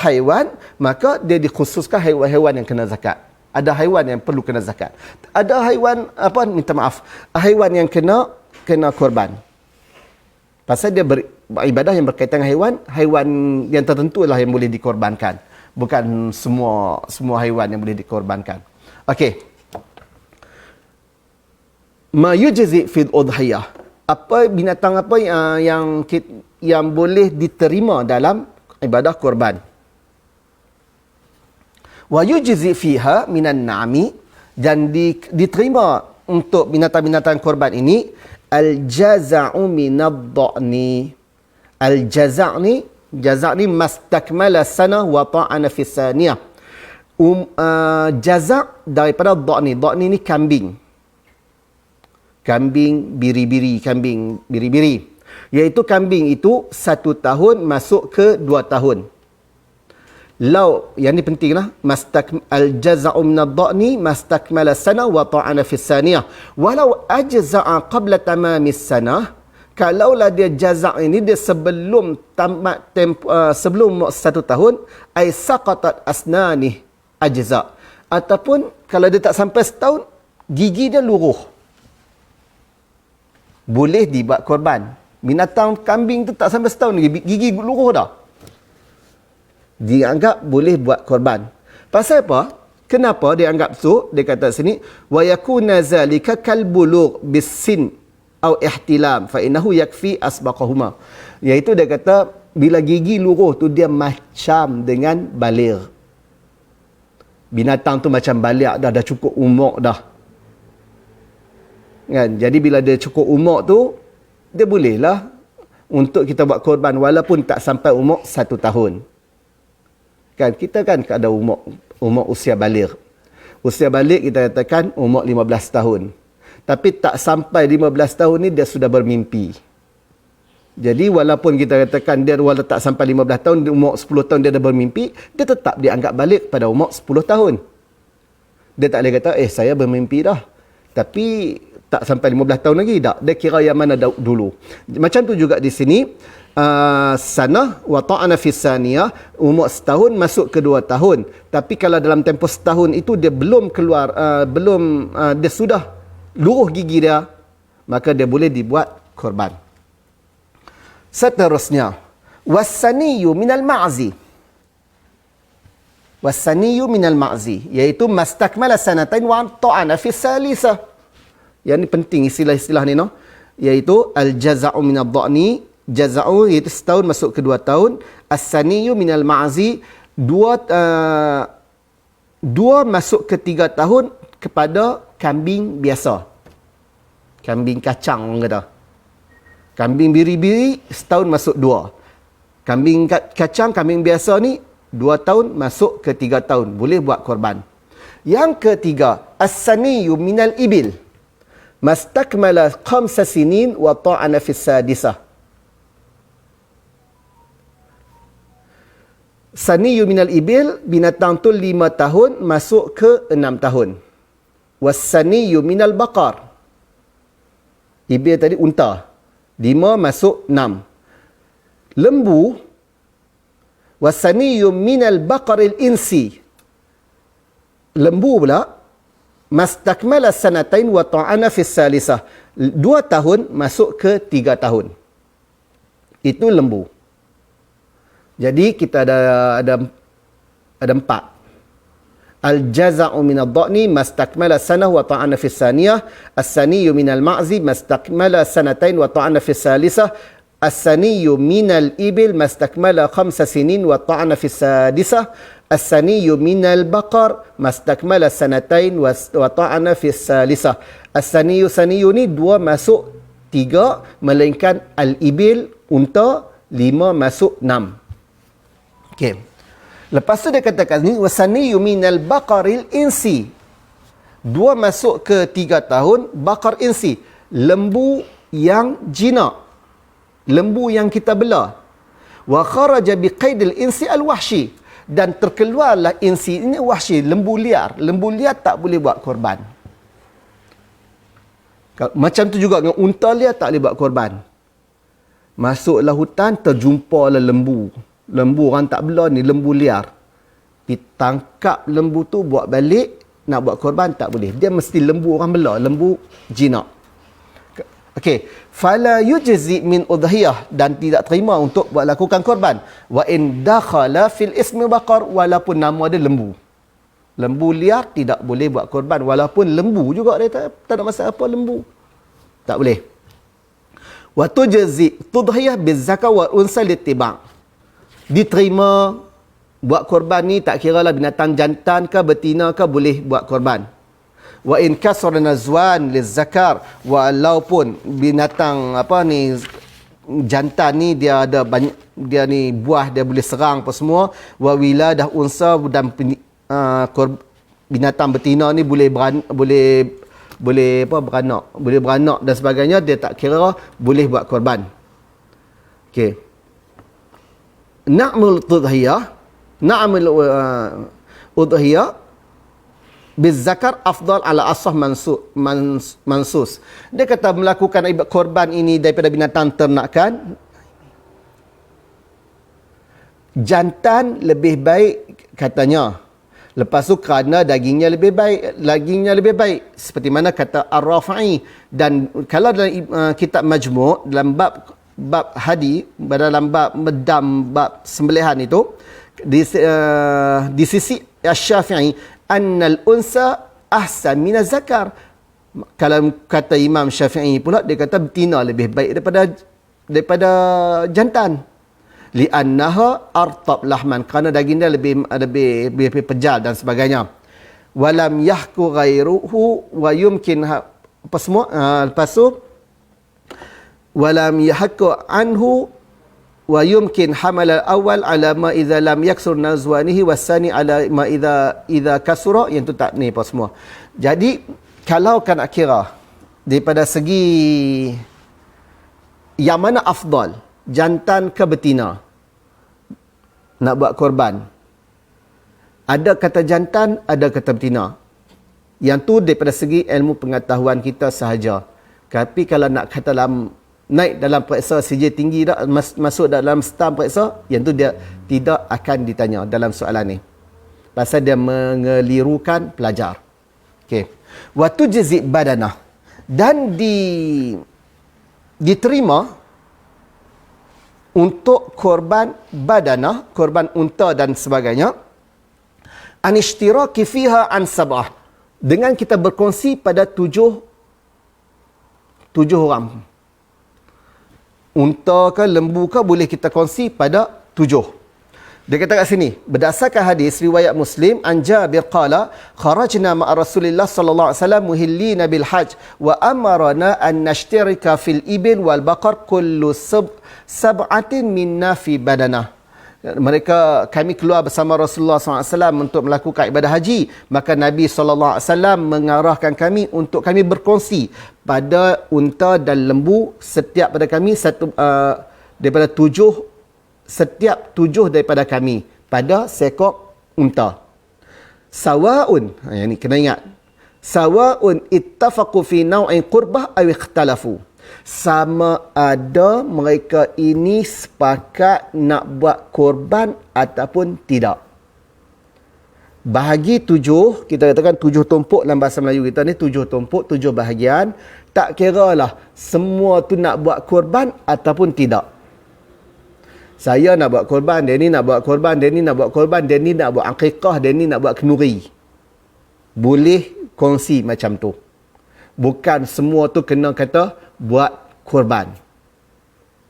haiwan, maka dia dikhususkan haiwan-haiwan yang kena zakat. Ada haiwan yang perlu kena zakat. Ada haiwan haiwan yang kena korban. Pasal dia beribadah yang berkaitan dengan haiwan yang tertentu lah yang boleh dikorbankan. Bukan semua haiwan yang boleh dikorbankan. Okey. Ma yujzi fil udhiyah. Apa binatang apa yang boleh diterima dalam ibadah korban. Wa yujzi fiha minan na'mi, dan diterima untuk binatang-binatang korban ini al-jaza'u minad dha'ni. Al-jaza' ni mastakmala sanah wa ta'ana fi saniyah. Jaza' daripada dha'ni. Dha'ni ni kambing. Kambing biri-biri. Iaitu kambing itu 1 tahun masuk ke 2 tahun. Yang ni penting lah. Al-jaza'u minad dha'ni mastakmala sanah wa ta'ana fi saniyah. Walau ajza'a qabla tamamis sanah, kalaulah dia jazak ini dia sebelum tamat sebelum 1 tahun, ay saqatat asnani ajza, ataupun kalau dia tak sampai setahun, gigi dia luruh, boleh dibuat korban. Binatang kambing tu tak sampai setahun lagi, gigi luruh dah, dianggap boleh buat korban. Pasal apa? Kenapa dia anggap tu? Dia kata sini, wa yakuna zalika kal bulugh bis-sin atau ihtilam fa innahu yakfi asbaqahuma. Iaitu dia kata bila gigi luruh tu dia macam dengan baligh. Binatang tu macam baligh dah cukup umur dah. Kan? Jadi bila dia cukup umur tu, dia bolehlah untuk kita buat korban walaupun tak sampai umur 1 tahun. Kan kita kan ada umur usia baligh. Usia baligh kita katakan umur 15 tahun. Tapi tak sampai 15 tahun ni dia sudah bermimpi. Jadi walaupun kita katakan dia walaupun tak sampai 15 tahun, umur 10 tahun dia dah bermimpi, dia tetap dianggap balik pada umur 10 tahun. Dia tak boleh kata, saya bermimpi dah. Tapi tak sampai 15 tahun lagi. Tak. Dia kira yang mana dulu. Macam tu juga di sini. Sanah wa ta'ana fi saniyah, umur setahun masuk ke 2 tahun. Tapi kalau dalam tempoh setahun itu dia belum keluar, dia sudah luruh gigi dia, maka dia boleh dibuat korban. Seterusnya, wasaniyu minal ma'zi. Wasaniyu minal ma'zi, iaitu mastakmala sanatain wa ta'ana fi salisah. Yang ni penting istilah-istilah ni, no? Iaitu al-jaza'u minal dha'ni, jaza'u iaitu setahun masuk ke 2 tahun, as-saniyu minal ma'zi, 2 masuk ke 3 tahun kepada kambing biasa. Kambing kacang orang kata. Kambing biri-biri setahun masuk 2. Kambing kacang, kambing biasa ni 2 tahun masuk ke 3 tahun. Boleh buat korban. Yang ketiga, as-saniyu minal ibil. Mastakmala 5 sinin wa ta'ana fi sadisah. Saniyu minal ibil, binatang tu 5 tahun masuk ke 6 tahun. Wasaniyu minal baqar. Ibil tadi unta. 5 masuk 6. Lembu. Wasaniyu minal baqaril insi. Lembu pula. Mastakmala sanatain wa ta'ana fi salisah. 2 tahun masuk ke 3 tahun. Itu lembu. Jadi kita ada 4. Al-jaza'u minad dha'ni mastakmala sanah wa ta'ana fi saniyah. As-saniyyu minal ma'zi mastakmala sanatain wa ta'ana fi salisah. as-saniyyu minal ibil mastakmala 5 sinin wa ta'ana fi sadisah. As-saniyyu minal baqar mastakmala sanatain wa ta'ana fi salisah. As-saniyyu ni 2 masuk 3, melainkan al-ibil unta 5 masuk 6. Okey. Lepas tu dia katakan ni wasaniyyu minal baqaril insi. 2 masuk ke 3 tahun baqar insi, lembu yang jinak, lembu yang kita bela. Wa kharaja biqaidil insi al-wahshi, dan terkeluarlah insi ini wahshi, lembu liar. Lembu liar tak boleh buat korban. Macam tu juga dengan unta liar tak boleh buat korban. Masuklah hutan, terjumpalah lembu. Lembu orang tak bela ni, lembu liar. Ditangkap lembu tu, buat balik, nak buat korban tak boleh. Dia mesti lembu orang bela, lembu jinak. Okey, fala yujzi min udhiyah, dan tidak terima untuk buat lakukan korban. Wa in dakhala fil ismi baqar, walaupun nama dia lembu. Lembu liar tidak boleh buat korban, walaupun lembu juga dia tak ada masalah apa lembu. Tak boleh. Wa tujzi tudhiyah bizaka wa unsa littiba'. Diterima buat korban ni, tak kira lah binatang jantan ke betina ke, boleh buat korban. Wa in kasra nazwan lizakar, walaupun binatang apa ni jantan ni dia ada banyak, dia ni buah dia boleh serang apa semua. Wa wiladah unsa, dan binatang betina ni boleh beranak dan sebagainya, dia tak kira, boleh buat korban. Okey. Na'mul tudhiyah, na'mul udhiyah bizakar afdal ala asah mansus. Dia kata melakukan ibadat korban ini daripada binatang ternakan, jantan lebih baik katanya. Lepas tu kerana dagingnya lebih baik, seperti mana kata Ar-Rafi'i. Dan kalau dalam kitab Majmu', dalam bab hadi, dalam bab medam, bab sembelihan itu, di sisi Asy-Syafi'i, annal unsa ahsan min az-zakar. Kalau kata Imam Syafi'i pula, dia kata betina lebih baik daripada jantan. Li'annaha artab lahman, kerana daging dia lebih pejal dan sebagainya. Walam yahku ghairuhu wa yumkin apa semua, lepas tu walam yahku anhu wa yumkin hamal al-awwal ala ma idza lam yaksur nazwanihi wasani ala ma idza kasura, yang tu tak ni apa semua. Jadi kalau kan nak kira daripada segi yang mana afdal, jantan ke betina nak buat korban, ada kata jantan, ada kata betina. Yang tu daripada segi ilmu pengetahuan kita sahaja. Tapi kalau nak kata naik dalam periksa CJ tinggi dah, masuk dalam stam periksa, yang tu dia tidak akan ditanya dalam soalan ni, pasal dia mengelirukan pelajar. Okey. Wa tujzi badanah, dan diterima untuk korban badanah, korban unta dan sebagainya, anishtiraki fiha an sab'ah, dengan kita berkongsi pada tujuh orang. Unta ke lembu ke boleh kita kongsi pada 7. Dia kata kat sini, berdasarkan hadis riwayat Muslim, an Jabir qala kharajna ma'a Rasulillah sallallahu alaihi wasallam muhillina bil hajj wa amarna an nashtarika fil ibil wal baqar kullu sab'atin minna fi badanah. Kami keluar bersama Rasulullah SAW untuk melakukan ibadah haji. Maka Nabi SAW mengarahkan kami untuk kami berkongsi pada unta dan lembu, setiap pada kami daripada 7, setiap 7 daripada kami pada seekor unta. Sawa'un, yang ni kena ingat, sawa'un ittafaqu fi naw'in qurbah aw ikhtalafu, sama ada mereka ini sepakat nak buat korban ataupun tidak. Bahagi 7, kita katakan 7 tumpuk dalam bahasa Melayu kita ni, 7 tumpuk, 7 bahagian. Tak kira lah semua tu nak buat korban ataupun tidak. Saya nak buat korban, dia ni nak buat korban, dia ni nak buat korban, dia ni nak buat akikah, dia ni nak buat kenduri. Boleh kongsi macam tu. Bukan semua tu kena kata buat korban.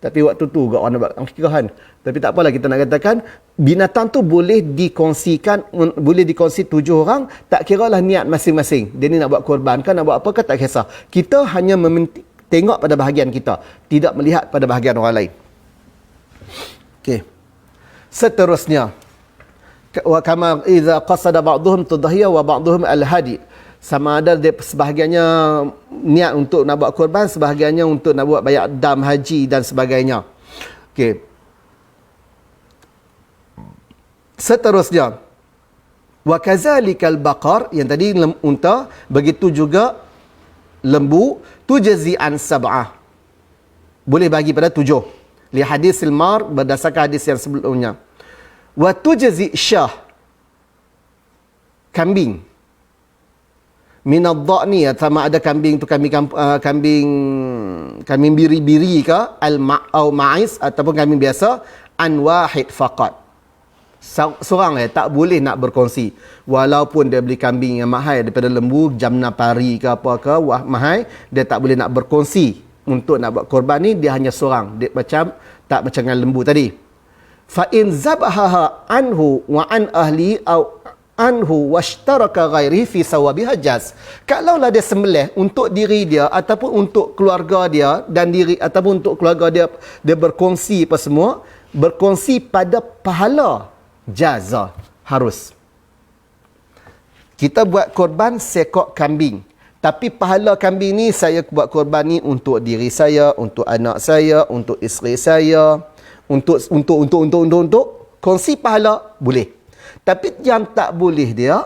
Tapi waktu tu juga orang nak buat akikahan. Tapi tak apalah, kita nak katakan binatang tu boleh dikongsikan, boleh dikongsi 7 orang, tak kira lah niat masing-masing. Dia ni nak buat korban kan, nak buat apa kan, tak kisah. Kita hanya tengok pada bahagian kita, tidak melihat pada bahagian orang lain. Okey. Seterusnya, wa kama idza qasada ba'dhum tudhiya wa ba'dhum al-hadi. Sama ada dia sebahagiannya niat untuk nak buat korban, sebahagiannya untuk nak buat bayar dam haji dan sebagainya. Okey. Seterusnya, wa kazalikal baqar, yang tadi unta, begitu juga lembu, tujzi'an sab'ah, boleh bagi pada 7. Li hadis al-mar, berdasarkan hadis yang sebelumnya. Wa tujzi' syah, kambing, min ad-dha'ni, sama ada kambing tu kambing biri-biri ke au ma'is ataupun kambing biasa, an wahid faqat, seorang tak boleh nak berkongsi. Walaupun dia beli kambing yang mahal daripada lembu, jamna pari ke apa ke mahal, dia tak boleh nak berkongsi untuk nak buat korban ni. Dia hanya seorang, dia macam dengan lembu tadi. Fa in zabaha anhu wa an ahli au anhu washtaraka ghairi fi sawabiha jaz. Kalaulah dia sembelih untuk diri dia ataupun untuk keluarga dia dan diri ataupun untuk keluarga dia berkongsi apa semua, berkongsi pada pahala, jaza, harus. Kita buat korban seekor kambing, tapi pahala kambing ni saya buat korban ni untuk diri saya, untuk anak saya, untuk isteri saya, untuk kongsi pahala, boleh. Tapi yang tak boleh dia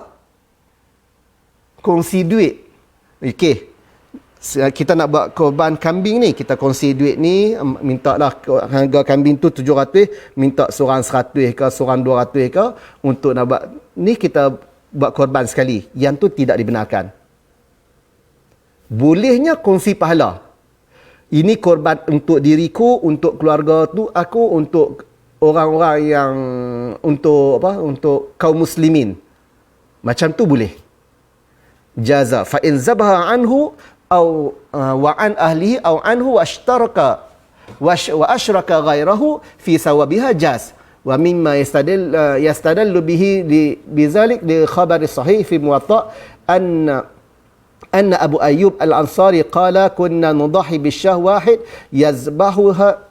kongsi duit. Okey, kita nak buat korban kambing ni, kita kongsi duit ni, mintalah harga kambing tu 700, minta seorang 100 ke, seorang 200 ke, untuk nak buat ni, kita buat korban sekali. Yang tu tidak dibenarkan. Bolehnya kongsi pahala. Ini korban untuk diriku, untuk keluarga tu aku, untuk orang-orang yang untuk kaum muslimin. Macam tu boleh. Jaza fa in zabaha anhu au wa an ahlihi au anhu washtaraka wa ashraka ghairahu fi sawabiha jaz. Wa mimma yastadallu bihi bizalik li khabar sahih fi muwatta anna Abu Ayyub al-Ansari qala kunna nudahi bisyah wahid yazbahuha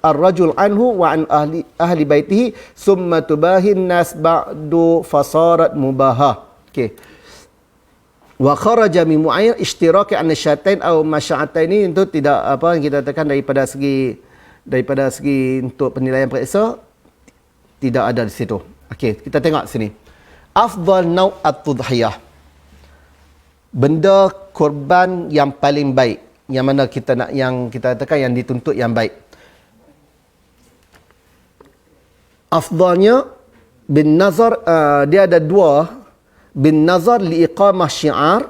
الرجل عنه وعن أهل بيته ثم تباهي الناس بعد فصارت مباهة. Okay. وخرج من معين اشتراك عن الشاتين أو مشاعتين, itu tidak apa kita katakan daripada segi untuk penilaian periksa tidak ada di situ. Okey, kita tengok sini. Afdal naw' at-tudhiyah, benda korban yang paling baik, yang mana kita nak, yang kita katakan yang dituntut yang baik. Afdalnya bin nazar, dia ada 2, bin nazar li iqamah syiar,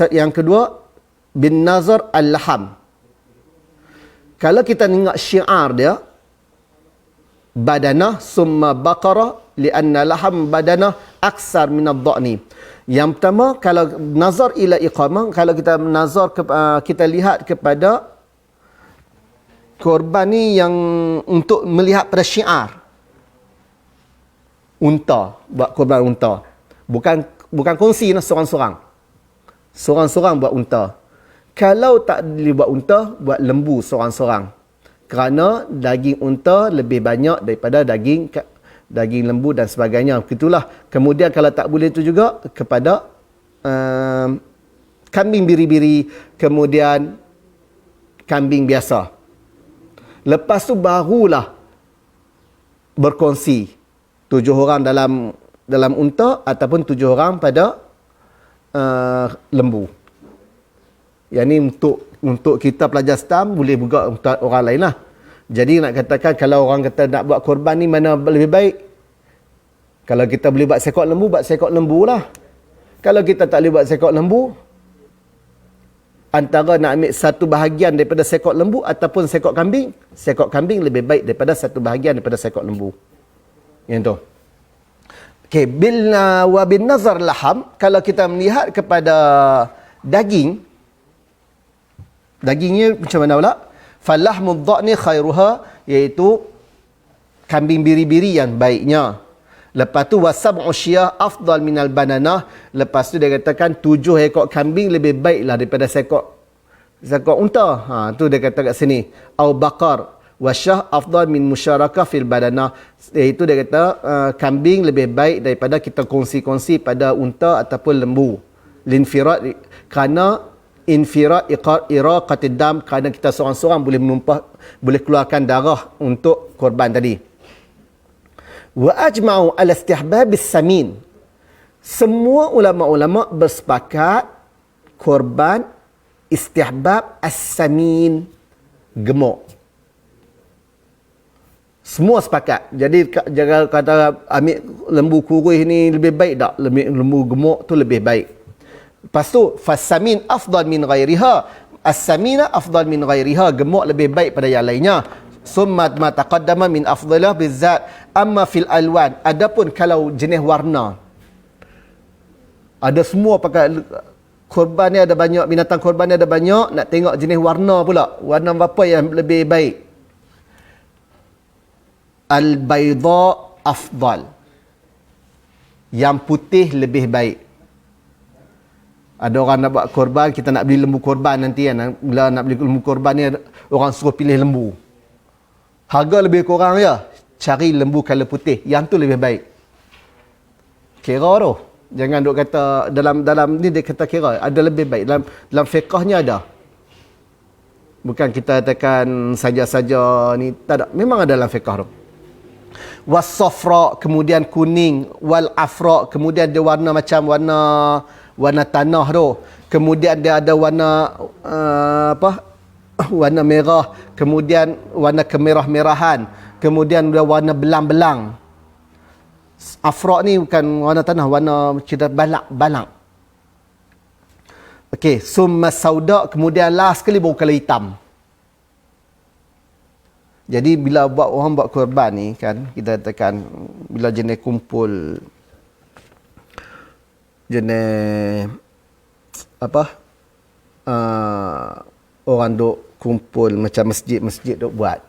yang kedua bin nazar al-laham. Kalau kita tengok syiar dia, badanah summa baqarah lianna laham badanah aksar min ad-dha'ni. Yang pertama, kalau nazar ila iqamah, kalau kita nazar kita lihat kepada korban ni yang untuk melihat pada syiar, unta, buat korban unta. Bukan kongsi lah seorang-seorang. Seorang-seorang buat unta. Kalau tak boleh buat unta, buat lembu seorang-seorang. Kerana daging unta lebih banyak daripada daging lembu dan sebagainya. Begitulah. Kemudian kalau tak boleh itu juga kepada kambing biri-biri, kemudian kambing biasa. Lepas tu barulah berkongsi 7 orang dalam unta ataupun 7 orang pada lembu. Yang ni untuk kita pelajar STAM, boleh juga untuk orang lain lah. Jadi nak katakan kalau orang kata nak buat korban ni mana lebih baik, kalau kita boleh buat seekor lembu, buat seekor lembu lah. Kalau kita tak boleh buat seekor lembu, antara nak ambil satu bahagian daripada seekor lembu ataupun seekor kambing lebih baik daripada satu bahagian daripada seekor lembu. Yang tu. Okey, wa bin nazar laham, kalau kita melihat kepada dagingnya macam mana pula? falahmud dha'ni khairuha, iaitu kambing biri-biri yang baiknya. Lepas tu wasab'u syiyah afdal minal bananah. Lepas tu dia katakan 7 ekor kambing lebih baiklah daripada seekor unta. Tu dia kata kat sini. Au baqar wasyah afdal min musyarakah fil badanah. Iaitu dia kata kambing lebih baik daripada kita kongsi-kongsi pada unta ataupun lembu. Linfirat, kerana infirat iraqatid dam, kerana kita seorang-seorang boleh keluarkan darah untuk korban tadi. Wa ajma'u ala istihbab as-samin. Semua ulama-ulama bersepakat korban istihbab as-samin, gemuk. Semua sepakat. Jadi jangan kata ambil lembu kurus ni lebih baik tak? Lembu gemuk tu lebih baik. Lepas tu fas-samin afdal min ghairiha. As-samina afdal min ghairiha, gemuk lebih baik pada yang lainnya. Summa ma taqaddama min afdalah bizzat. Amma fil alwan, adapun kalau jenis warna, ada semua pakai korban ni, ada banyak binatang korban ni ada banyak, nak tengok jenis warna pula, warna apa yang lebih baik. Al-bayda afdal, yang putih lebih baik. Ada orang nak buat korban, kita nak beli lembu korban nanti kan, bila nak beli lembu korban ni orang suruh pilih lembu, harga lebih kurang ya, cari lembu color putih, yang tu lebih baik. Kira tu, jangan duk kata dalam ni dia kata kira, ada lebih baik dalam fiqahnya ada. Bukan kita katakan saja-saja ni, tak ada, memang ada dalam fiqah tu. Was-safra, kemudian kuning, wal afra, kemudian dia warna macam warna tanah tu. Kemudian dia ada warna warna merah, kemudian warna kemerah-merahan, kemudian dia warna belang-belang. Afra ni bukan warna tanah, warna cerita balak-balak. Okey, summa sauda, kemudian last sekali baru kala hitam. Jadi bila orang buat korban ni kan, kita katakan bila jenis kumpul jenis orang duk kumpul macam masjid duk buat.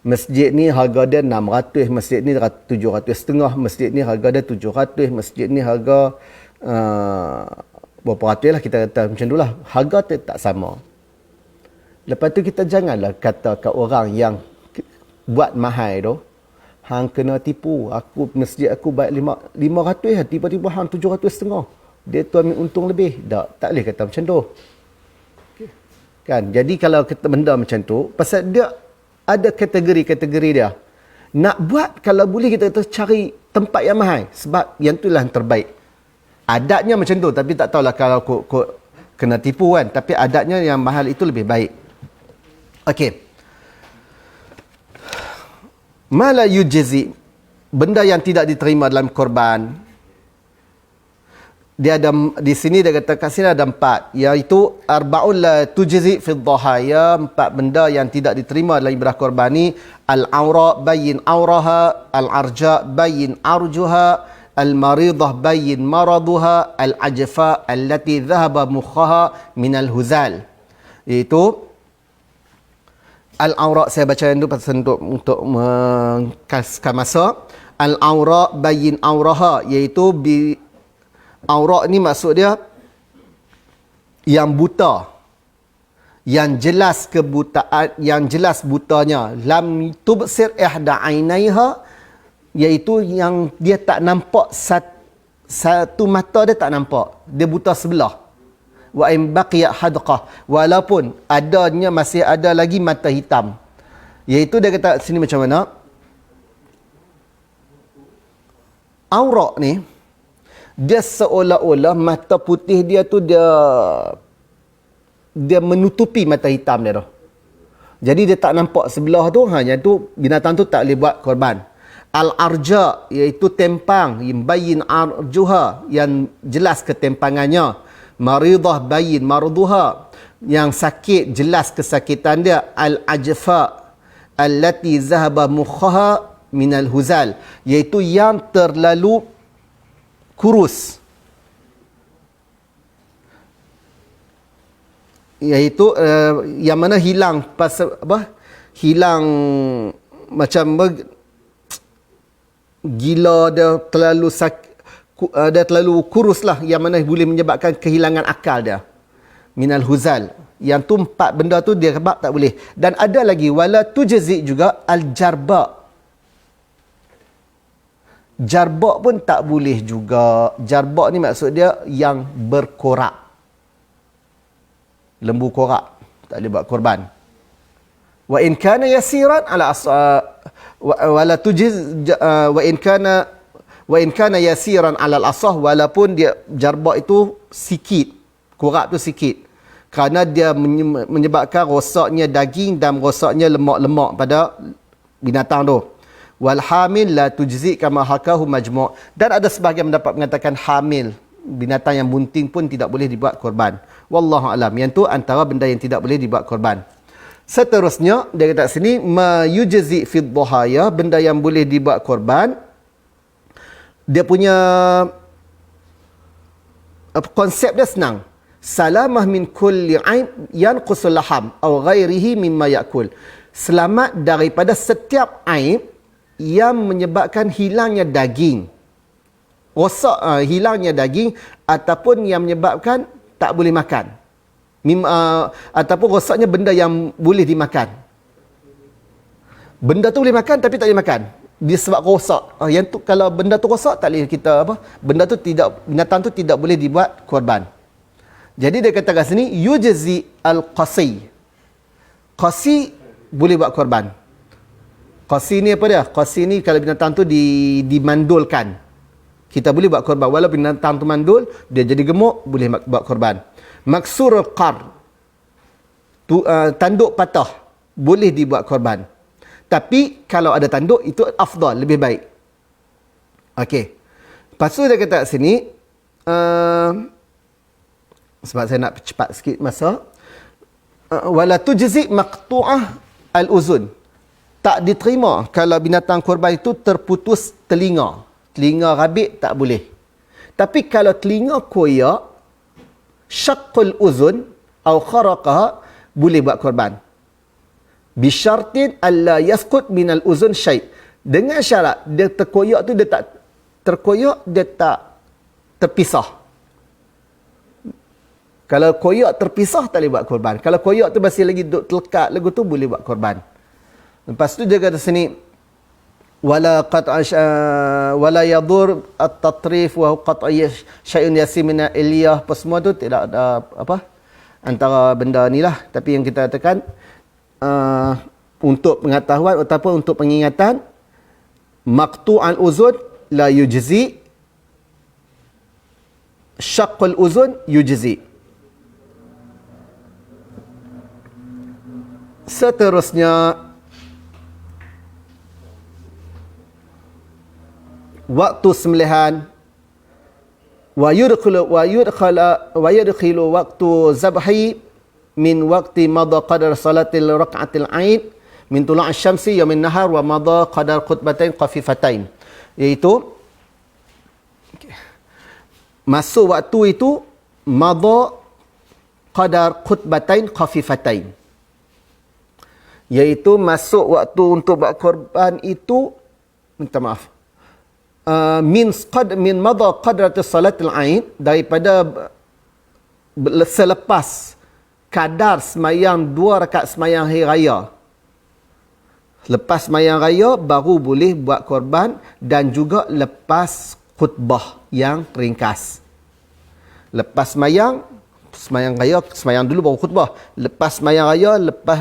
Masjid ni harga dia 600, masjid ni 700 setengah, masjid ni harga dia 700, masjid ni harga berapa ratus lah, kita kata macam tu lah. Harga tu tak sama. Lepas tu kita janganlah kata ke orang yang buat mahal tu, hang kena tipu. Aku masjid aku baik 500 lah, tiba-tiba hang 700 setengah. Dia tu ambil untung lebih. Tak boleh kata macam tu. Kan? Jadi kalau kita benda macam tu, pasal dia ada kategori-kategori dia. Nak buat, kalau boleh kita kata cari tempat yang mahal, sebab yang tu lah yang terbaik. Adatnya macam tu, tapi tak tahulah kalau kena tipu kan. Tapi adatnya yang mahal itu lebih baik. Okey. Mala yujzi, benda yang tidak diterima dalam korban. Dia ada di sini, dia kata kat sini ada 4, iaitu arba'ul la tujzi fi dhahaya, 4 benda yang tidak diterima dalam ibadah korban ni. Al-aura bayyin auraha, al-arja bayyin arjuha, al-maridah bayyin maraduha, al-ajfa allati dhahaba mukhaha min al-huzal. Iaitu al-aura, saya baca itu pasal untuk mengkaskan masa. Al-aura bayyin auraha, iaitu aura ni maksud dia yang buta, yang jelas kebutaan, yang jelas butanya. Lam tubsir ihda ainaiha, iaitu yang dia tak nampak satu mata dia tak nampak, dia buta sebelah. Wa in baqiya hadqah, walaupun adanya masih ada lagi mata hitam. Iaitu dia kata sini macam mana? Aurak ni dia seolah-olah mata putih dia tu dia menutupi mata hitam dia tu. Jadi dia tak nampak sebelah tu, yang tu binatang tu tak boleh buat korban. Al-arja, iaitu tempang, bayyin arjuha, yang jelas ketempangannya. Maridah bayyin marduha, yang sakit jelas kesakitan dia. Al-ajfa allati zahaba mukhaha minal huzal, iaitu yang terlalu kurus, iaitu yang mana hilang pasal apa? Hilang macam gila, dia terlalu dia terlalu kurus lah, yang mana boleh menyebabkan kehilangan akal dia. Minal huzal. Yang tu 4 benda tu dia sebab tak boleh. Dan ada lagi wala tujzi juga al-jarba. Jarbak pun tak boleh juga. Jarbak ni maksud dia yang berkorak. Lembu korak. Tak boleh buat korban. Wa in kana yasiran ala wala tujiz wa in kana yasiran ala al-asah, walaupun dia jarbak itu sikit. Korak tu sikit. Kerana dia menyebabkan rosaknya daging dan rosaknya lemak-lemak pada binatang tu. Wal hamil la tujzi kama hakahu majmu'. Dan ada sebahagian mendapat mengatakan hamil, binatang yang bunting pun tidak boleh dibuat korban. Wallahu alam. Yang tu antara benda yang tidak boleh dibuat korban. Seterusnya dia kata sini ma yujzi fi dhahaya, benda yang boleh dibuat korban. Dia punya konsep dia senang. Salamah min kulli aib yanqusul laham atau ghairihi mimma yakul. Selamat daripada setiap aib yang menyebabkan hilangnya daging. Rosak hilangnya daging ataupun yang menyebabkan tak boleh makan. Ataupun rosaknya benda yang boleh dimakan. Benda tu boleh makan tapi tak boleh makan. Dia sebab rosak. Yang tu kalau benda tu rosak tak boleh kita apa? Benda tu tidak, binatang tu tidak boleh dibuat korban. Jadi dia kata kat sini yujzi al-qasi. Qasi boleh buat korban. Qasi ni apa dia? Qasi ni kalau binatang tu dimandulkan, kita boleh buat korban. Walau binatang tu mandul, dia jadi gemuk, boleh buat korban. Maksurul qar, tanduk patah, boleh dibuat korban. Tapi kalau ada tanduk, itu afdal, lebih baik. Okey. Lepas tu dia kata kat sini, sebab saya nak cepat sikit masa, wala tujzi maqtu'ah al-uzun. Tak diterima kalau binatang korban itu terputus telinga. Telinga rabit tak boleh. Tapi kalau telinga koyak, syaqqul uzun atau kharaqaha, boleh buat korban. Bisyartin alla yasqut minal uzun syai'. Dengan syarat dia terkoyak tu dia tak terkoyak, dia tak terpisah. Kalau koyak terpisah tak boleh buat korban. Kalau koyak tu masih lagi duduk terlekat lagu tu, boleh buat korban. Lepas tu dia kata sini wala yadur at-tatrif wa qat'i syai'un yasir min al-iliyah, apa semua tu tidak ada apa antara benda ni lah. Tapi yang kita katakan untuk pengetahuan ataupun untuk pengingatan, maqtu'al uzun la yujzi, syaqqul uzun yujzi. Seterusnya waktu sembelihan wa yudkhilu waktu zabhi min waktu madha qadar salatil rak'atil aid min tulu' asy-syamsi yaumin nahar wa madha qadar khutbatain khafifatain, iaitu masuk waktu itu madha qadar khutbatain khafifatain, iaitu masuk waktu untuk buat korban itu, minta maaf, min madha qadratus salatil aid, daripada selepas kadar semayang 2 rakaat semayang hari raya. Lepas semayang raya baru boleh buat korban, dan juga lepas khutbah yang ringkas. Lepas semayang raya, semayang dulu baru khutbah. Lepas semayang raya, lepas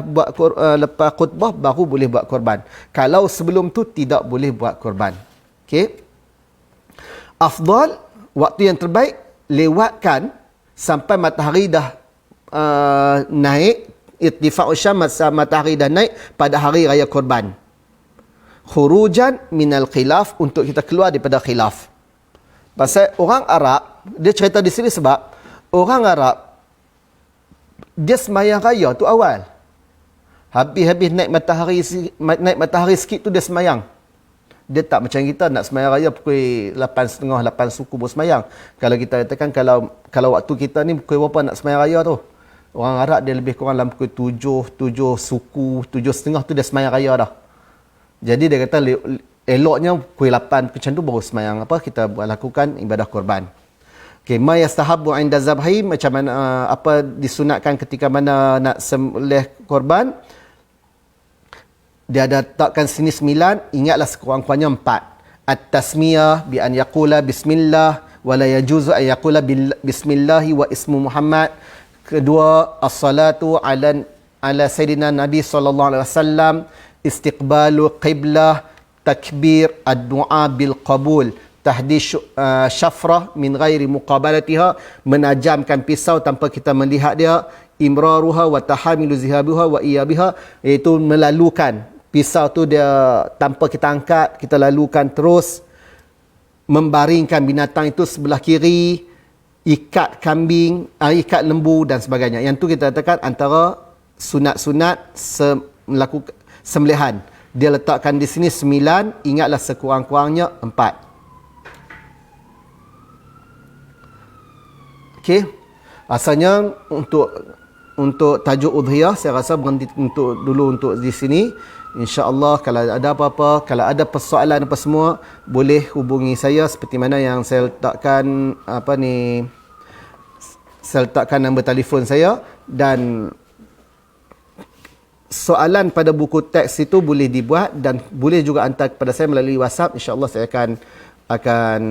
khutbah baru boleh buat korban. Kalau sebelum tu tidak boleh buat korban. Okey. Afdal, waktu yang terbaik, lewatkan sampai matahari dah naik, irtifa'u syam, matahari dah naik pada hari raya korban. Khurujan minal khilaf, untuk kita keluar daripada khilaf. Pasal orang Arab, dia cerita di sini sebab orang Arab dia semayang raya tu awal. Habis naik matahari sikit tu dia semayang. Dia tak macam kita nak semayang raya pukul 8.30, 8 suku baru semayang. Kalau kita katakan kalau waktu kita ni pukul berapa nak semayang raya tu? Orang Arab dia lebih kurang dalam pukul 7 suku, 7.30 tu dia semayang raya dah. Jadi dia kata eloknya pukul 8 macam tu baru semayang kita lakukan ibadah korban. Okey, ma yastahabbu inda zabhi, macam mana apa disunatkan ketika mana nak sembelih korban. Dia ada letakkan sini 9, ingatlah sekurang-kurangnya 4. At-tasmiyah bi an yaqula bismillah wa la yajuzu an yaqula bismillah wa ismu Muhammad. Kedua, as-salatu ala sayyidina Nabi sallallahu alaihi wasallam, istiqbalu qiblah, takbir, ad-du'a bil qabul, tahdis syafrah min ghairi muqabalatiha, menajamkan pisau tanpa kita melihat dia, imraruha wa tahamilu zihabuha wa iyabiha, iaitu melalukan pisau tu dia tanpa kita angkat, kita lalukan terus, membaringkan binatang itu sebelah kiri, ikat kambing, ikat lembu dan sebagainya. Yang tu kita katakan antara sunat-sunat melakukan sembelihan. Dia letakkan di sini 9, ingatlah sekurang-kurangnya 4. Okey. Asalnya untuk tajuk udhiyah saya rasa berhenti untuk di sini. InsyaAllah kalau ada apa-apa, kalau ada persoalan apa semua, boleh hubungi saya seperti mana yang saya letakkan saya letakkan nombor telefon saya, dan soalan pada buku teks itu boleh dibuat dan boleh juga hantar kepada saya melalui WhatsApp. InsyaAllah saya akan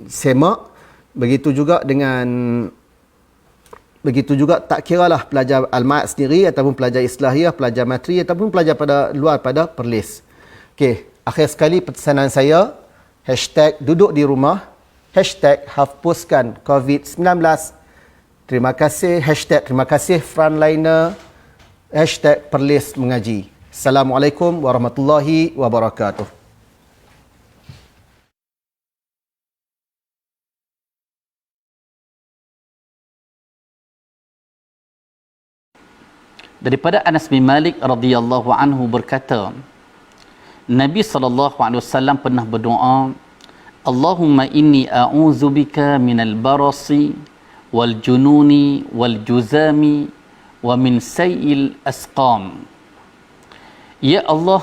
semak. Begitu juga tak kiralah pelajar Al-Ma'ad sendiri ataupun pelajar Islahiyah, pelajar Matri ataupun pelajar pada luar pada Perlis. Okey, akhir sekali pesanan saya, #duduk di rumah, #hapuskan COVID-19. Terima kasih, #terima kasih frontliner, #Perlis mengaji. Assalamualaikum warahmatullahi wabarakatuh. Daripada Anas bin Malik radhiyallahu anhu berkata, Nabi SAW pernah berdoa, Allahumma inni a'udzubika minal barasi wal jununi wal juzami wa min sayil asqam. Ya Allah,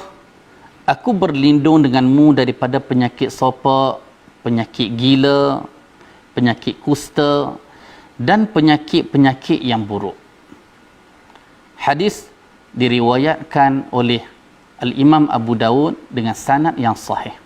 aku berlindung denganmu daripada penyakit sopak, penyakit gila, penyakit kusta dan penyakit-penyakit yang buruk. Hadis diriwayatkan oleh Al-Imam Abu Dawud dengan sanad yang sahih.